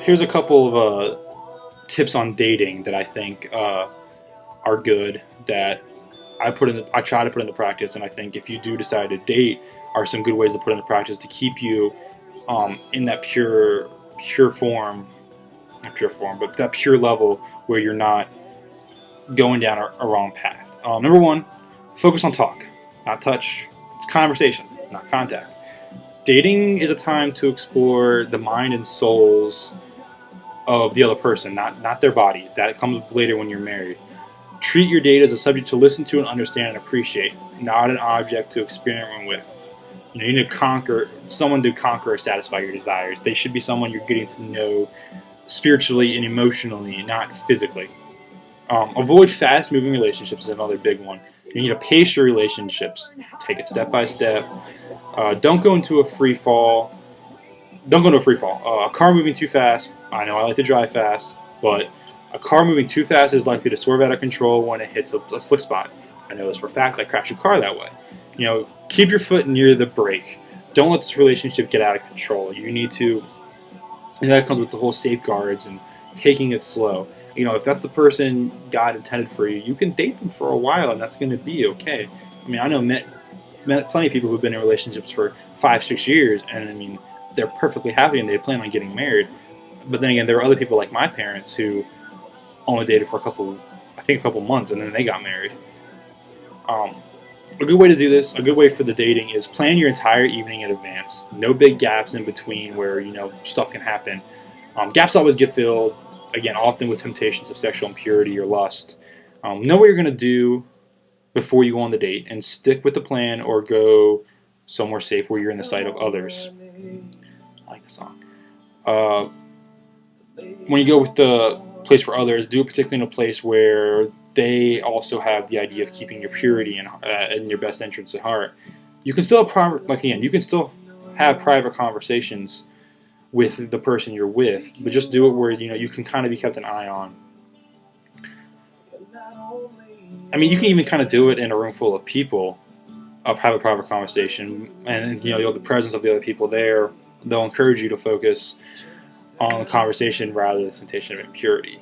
here's a couple of tips on dating that I think are good that I try to put into practice, and I think if you do decide to date, are some good ways to put into practice to keep you in that pure form, not pure form, but that pure level where you're not going down a wrong path. Number one, focus on talk, not touch. It's conversation, not contact. Dating is a time to explore the mind and souls of the other person, not their bodies. That comes later when you're married. Treat your date as a subject to listen to and understand and appreciate, not an object to experiment with. You need to conquer someone to conquer or satisfy your desires. They should be someone you're getting to know spiritually and emotionally, not physically. Avoid fast-moving relationships is another big one. You need to pace your relationships. Take it step by step. Don't go into a free fall. Don't go into a free fall. A car moving too fast. I know I like to drive fast, but a car moving too fast is likely to swerve out of control when it hits a slick spot. I know this for a fact. I crashed a car that way. Keep your foot near the brake. Don't let this relationship get out of control. You need to, and that comes with the whole safeguards and taking it slow. If that's the person God intended for you, you can date them for a while, and that's going to be okay. I know met plenty of people who've been in relationships for 5-6 years, and they're perfectly happy and they plan on getting married. But then again, there are other people like my parents who only dated for a couple months, and then they got married. A good way to do this, a good way for the dating, is plan your entire evening in advance. No big gaps in between where stuff can happen. Gaps always get filled, again, often with temptations of sexual impurity or lust. Know what you're going to do before you go on the date, and stick with the plan or go somewhere safe where you're in the sight of others. I like the song. When you go with the place for others, do it particularly in a place where they also have the idea of keeping your purity and your best interests at heart. You can still have private conversations with the person you're with, but just do it where you can kind of be kept an eye on. You can even kind of do it in a room full of people, have a private conversation, and you'll have the presence of the other people there. They'll encourage you to focus on the conversation rather than the temptation of impurity.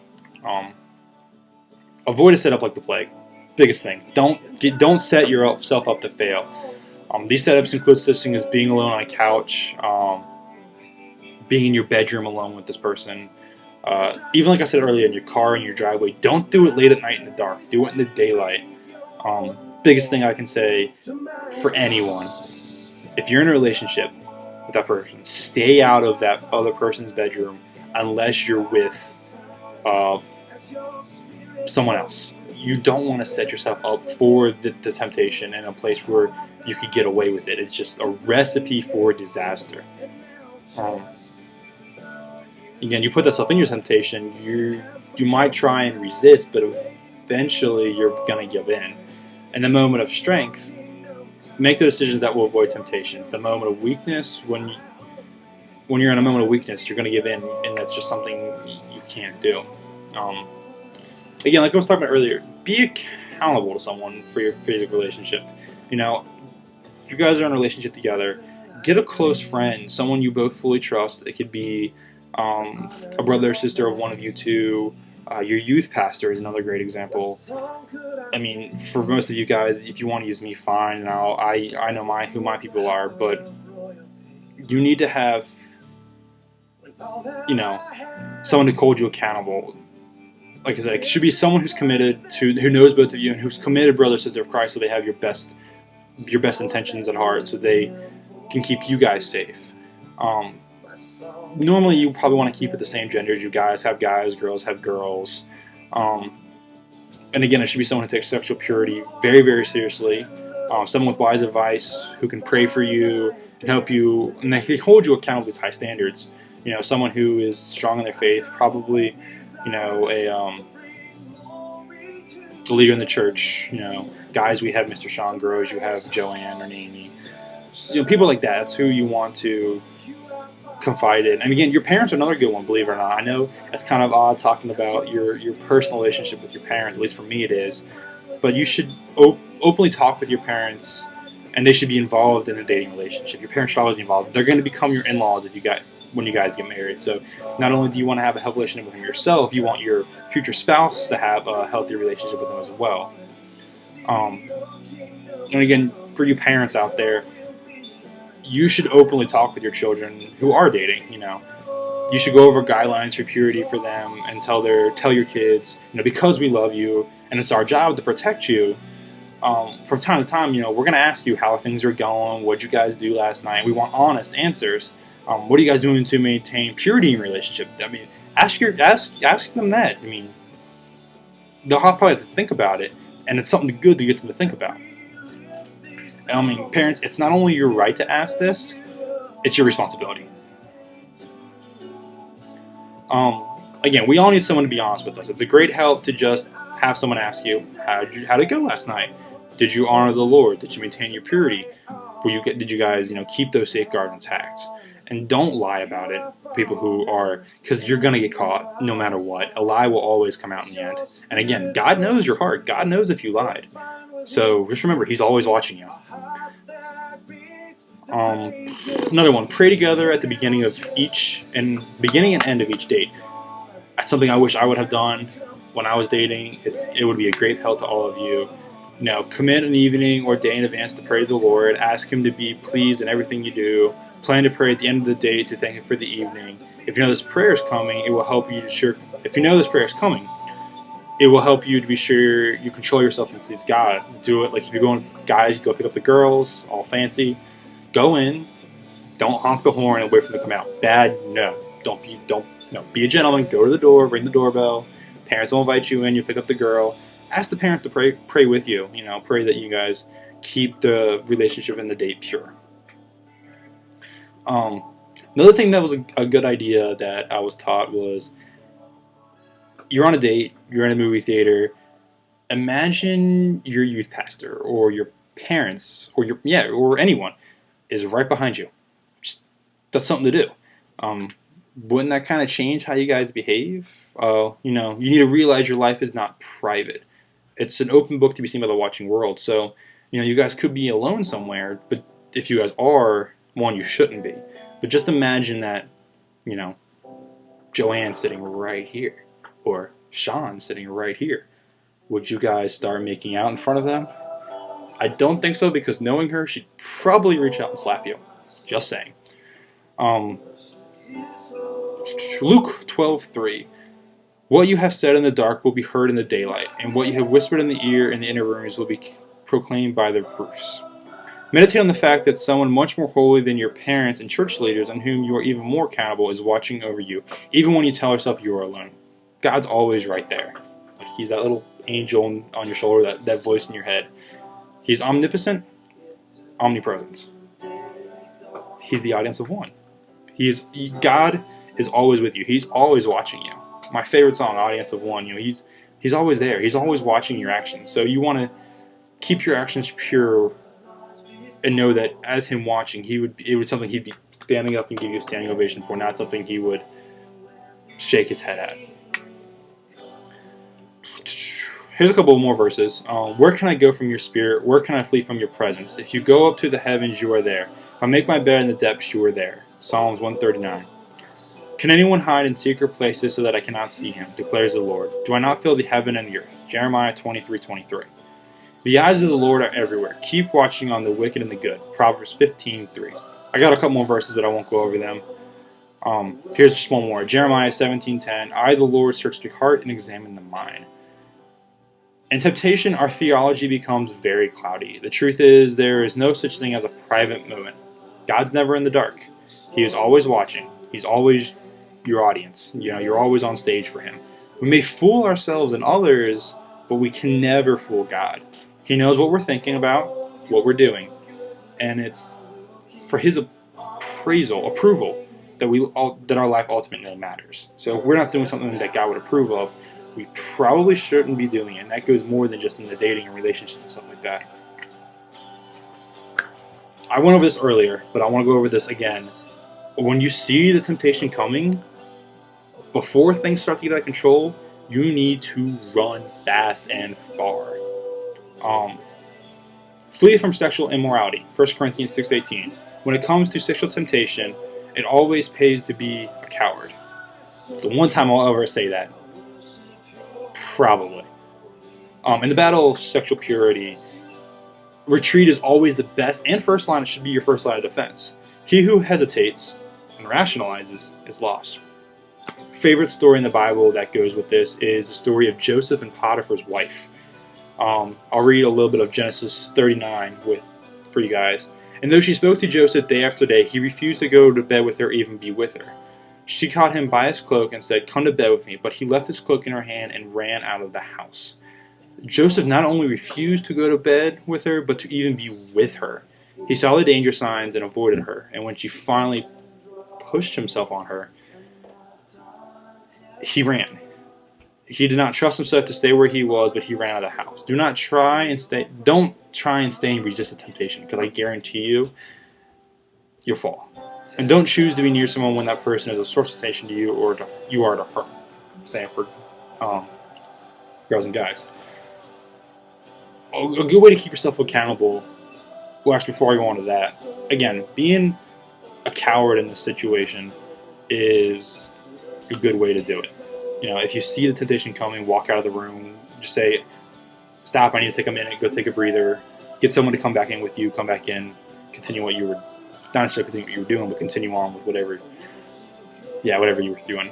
Avoid a setup like the plague. Biggest thing. Don't set yourself up to fail. These setups include such things as being alone on a couch, being in your bedroom alone with this person. Even like I said earlier, in your car, in your driveway. Don't do it late at night in the dark. Do it in the daylight. Biggest thing I can say for anyone: if you're in a relationship with that person, stay out of that other person's bedroom unless you're with someone else. You don't want to set yourself up for the temptation in a place where you could get away with it. It's just a recipe for disaster. Again, you put yourself in your temptation, you might try and resist, but eventually you're going to give in. In the moment of strength, make the decisions that will avoid temptation. The moment of weakness, when you're in a moment of weakness, you're going to give in, and that's just something you can't do. Again, like I was talking about earlier, be accountable to someone for your physical relationship. You guys are in a relationship together. Get a close friend, someone you both fully trust. It could be a brother or sister of one of you two. Your youth pastor is another great example. For most of you guys, if you want to use me, fine. I know who my people are, but you need to have, someone to hold you accountable. Like I said, it should be someone who's committed who knows both of you and who's committed brother or sister of Christ, so they have your best intentions at heart, so they can keep you guys safe. Normally, you probably want to keep it the same gender. You guys have guys, girls have girls. And again, it should be someone who takes sexual purity very, very seriously. Someone with wise advice who can pray for you and help you, and they can hold you accountable to high standards. Someone who is strong in their faith, probably, a leader in the church. Guys, we have Mr. Sean Groves, you have Joanne or Amy. People like that. That's who you want to confide in. And again, your parents are another good one, believe it or not. I know it's kind of odd talking about your personal relationship with your parents, at least for me it is. But you should openly talk with your parents, and they should be involved in a dating relationship. Your parents should always be involved. They're going to become your in-laws if you when you guys get married. So not only do you want to have a healthy relationship with him yourself, you want your future spouse to have a healthy relationship with him as well. And again, for you parents out there, you should openly talk with your children who are dating. You should go over guidelines for purity for them and tell your kids, because we love you and it's our job to protect you. From time to time, we're going to ask you how things are going, what you guys do last night. We want honest answers. What are you guys doing to maintain purity in relationship? Ask them that. They'll probably have to think about it, and it's something good to get them to think about. Parents, it's not only your right to ask this, it's your responsibility. Again, we all need someone to be honest with us. It's a great help to just have someone ask you, how'd it go last night? Did you honor the Lord? Did you maintain your purity? Did you guys, keep those safeguards intact? And don't lie about it, people who are, because you're going to get caught no matter what. A lie will always come out in the end. And again, God knows your heart. God knows if you lied. So just remember, He's always watching you. Another one, pray together at the beginning and end of each date. That's something I wish I would have done when I was dating. It would be a great help to all of you. Commit an evening or day in advance to pray to the Lord. Ask Him to be pleased in everything you do. Plan to pray at the end of the day to thank Him for the evening. If you know this prayer is coming, it will help you If you know this prayer is coming, it will help you to be sure you control yourself and please God. Do it like if you're going, guys, you go pick up the girls, all fancy. Go in. Don't honk the horn and wait for them to come out. Bad, no. Be a gentleman. Go to the door. Ring the doorbell. Parents will invite you in. You pick up the girl. Ask the parents to pray with you. Pray that you guys keep the relationship and the date pure. Another thing that was a good idea that I was taught was, you're on a date, you're in a movie theater. Imagine your youth pastor or your parents or anyone is right behind you. That's something to do. Wouldn't that kind of change how you guys behave? You need to realize your life is not private. It's an open book to be seen by the watching world. So, you guys could be alone somewhere, but if you guys are, one, you shouldn't be. But just imagine that, Joanne's sitting right here, or Sean sitting right here. Would you guys start making out in front of them? I don't think so, because knowing her, she'd probably reach out and slap you. Just saying. Luke 12:3. What you have said in the dark will be heard in the daylight, and what you have whispered in the ear in the inner rooms will be proclaimed by the roofs. Meditate on the fact that someone much more holy than your parents and church leaders, on whom you are even more accountable, is watching over you, even when you tell yourself you are alone. God's always right there. He's that little angel on your shoulder, that voice in your head. He's omnipotent, omnipresent. He's the audience of one. God is always with you. He's always watching you. My favorite song, Audience of One, he's always there. He's always watching your actions. So you want to keep your actions pure and know that as Him watching, it would something He'd be standing up and give you a standing ovation for, not something He would shake His head at. Here's a couple more verses. Where can I go from your spirit? Where can I flee from your presence? If you go up to the heavens, you are there. If I make my bed in the depths, you are there. Psalms 139. Can anyone hide in secret places so that I cannot see him? Declares the Lord. Do I not fill the heaven and the earth? Jeremiah 23:23. The eyes of the Lord are everywhere. Keep watching on the wicked and the good. Proverbs 15:3. I got a couple more verses, but I won't go over them. Here's just one more. Jeremiah 17:10. I, the Lord, search the heart and examine the mind. In temptation, our theology becomes very cloudy. The truth is, there is no such thing as a private moment. God's never in the dark. He is always watching. He's always your audience. You're always on stage for Him. We may fool ourselves and others, but we can never fool God. He knows what we're thinking about, what we're doing, and it's for His approval that our life ultimately matters. So if we're not doing something that God would approve of, we probably shouldn't be doing it. And that goes more than just in the dating and relationship and stuff like that. I went over this earlier, but I want to go over this again. When you see the temptation coming, before things start to get out of control, you need to run fast and far. Flee from sexual immorality. 1 Corinthians 6:18. When it comes to sexual temptation, It always pays to be a coward. It's the one time I'll ever say that. Probably. In the battle of sexual purity, retreat is always the best and first line. It should be your first line of defense. He who hesitates and rationalizes is lost. Favorite story in the Bible that goes with this is the story of Joseph and Potiphar's wife. I'll read a little bit of Genesis 39 for you guys. And though she spoke to Joseph day after day, he refused to go to bed with her, even be with her. She caught him by his cloak and said, "Come to bed with me." But he left his cloak in her hand and ran out of the house. Joseph not only refused to go to bed with her, but to even be with her. He saw the danger signs and avoided her. And when she finally pushed himself on her, he ran. He did not trust himself to stay where he was, but he ran out of the house. Don't try and stay and resist the temptation, because I guarantee you'll fall. And don't choose to be near someone when that person is a source of temptation to you, or you are to her. I'm saying for girls and guys. A good way to keep yourself accountable. Well, actually, before I go on to that, again, being a coward in this situation is a good way to do it. If you see the temptation coming, walk out of the room. Just say, "Stop! I need to take a minute. Go take a breather. Get someone to come back in with you. Come back in. Continue what you were, not necessarily continue what you were doing, but continue on with whatever you were doing."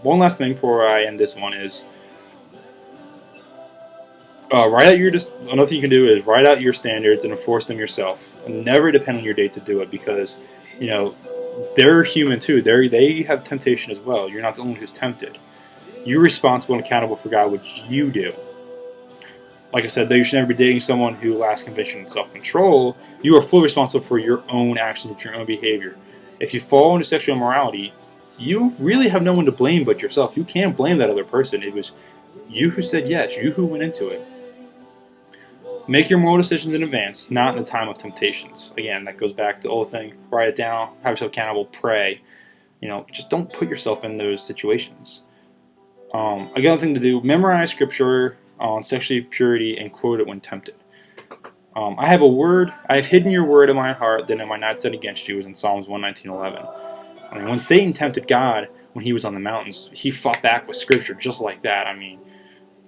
One last thing before I end this one is write out another thing you can do is write out your standards and enforce them yourself. And never depend on your date to do it, because they're human too. They have temptation as well. You're not the only one who's tempted. You're responsible and accountable for God, which you do. Like I said, though you should never be dating someone who lacks conviction and self-control, you are fully responsible for your own actions, your own behavior. If you fall into sexual immorality, you really have no one to blame but yourself. You can't blame that other person. It was you who said yes, you who went into it. Make your moral decisions in advance, not in the time of temptations. Again, that goes back to the old thing. Write it down, have yourself accountable, pray. Just don't put yourself in those situations. Another thing to do, memorize scripture on sexual purity and quote it when tempted. I have hidden your word in my heart, that I might not sin against you, is in Psalms 119:11. When Satan tempted God when he was on the mountains, he fought back with scripture just like that.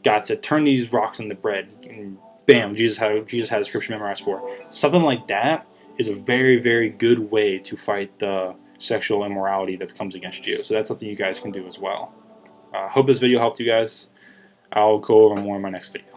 God said, "Turn these rocks into bread," and bam, Jesus had a scripture memorized for it. Something like that is a very, very good way to fight the sexual immorality that comes against you. So that's something you guys can do as well. Hope this video helped you guys. I'll go over more in my next video.